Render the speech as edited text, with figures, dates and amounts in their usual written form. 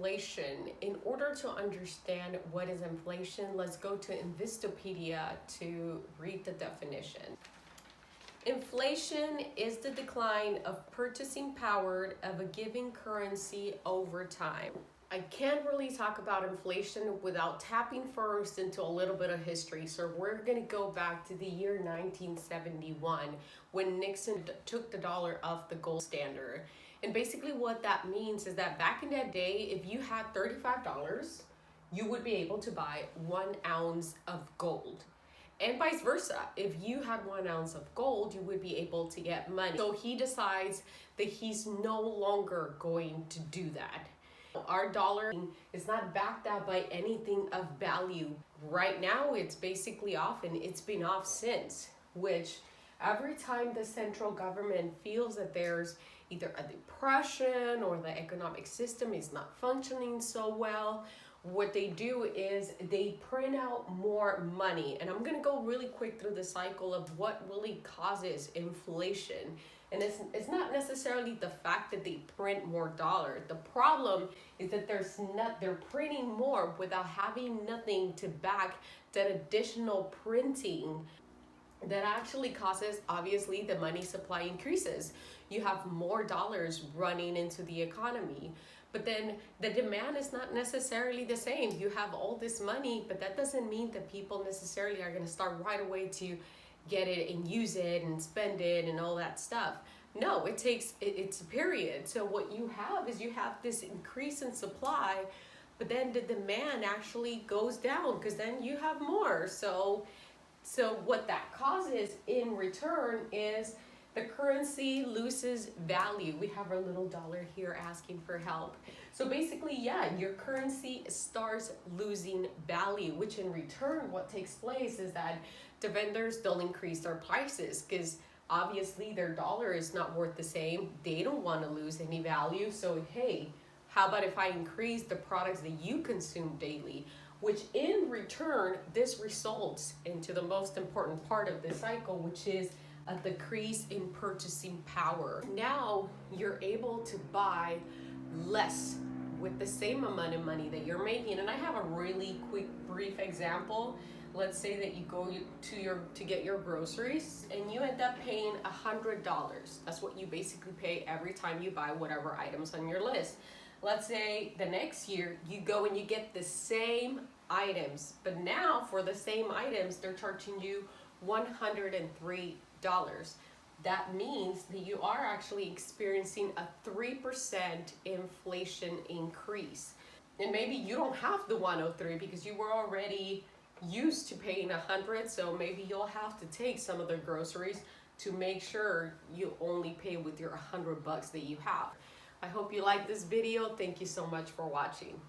inflation. In order to understand what is inflation, let's go to Investopedia to read the definition. Inflation is the decline of purchasing power of a given currency over time. I can't really talk about inflation without tapping first into a little bit of history. So we're going to go back to the year 1971 when Nixon took the dollar off the gold standard. And basically what that means is that back in that day, if you had $35, you would be able to buy 1 ounce of gold. And vice versa, if you had 1 ounce of gold, you would be able to get money. So he decides that he's no longer going to do that. Our dollar is not backed up by anything of value. Right now, it's basically off, and it's been off since, which every time the central government feels that there's either a depression or the economic system is not functioning so well, what they do is they print out more money. And I'm going to go really quick through the cycle of what really causes inflation. And it's not necessarily the fact that they print more dollars. The problem is that they're printing more without having nothing to back that additional printing. That actually causes, obviously, the money supply increases. You have more dollars running into the economy. But then the demand is not necessarily the same. You have all this money, but that doesn't mean that people necessarily are going to start right away to get it and use it and spend it and all that stuff. No, it's a period. So what you have is you have this increase in supply, but then the demand actually goes down because then you have more. So what that causes in return is the currency loses value. We have our little dollar here asking for help. So basically, yeah, your currency starts losing value, which in return, what takes place is that the vendors don't increase their prices because obviously their dollar is not worth the same. They don't want to lose any value. So, hey, how about if I increase the products that you consume daily? Which in return, this results into the most important part of this cycle, which is a decrease in purchasing power. Now you're able to buy less with the same amount of money that you're making. And I have a really quick, brief example. Let's say that you go to get your groceries and you end up paying $100. That's what you basically pay every time you buy whatever items on your list. Let's say the next year you go and you get the same items, but now for the same items, they're charging you $103. That means that you are actually experiencing a 3% inflation increase. And maybe you don't have the 103 because you were already used to paying 100, so maybe you'll have to take some of the groceries to make sure you only pay with your $100 that you have. I hope you like this video. Thank you so much for watching.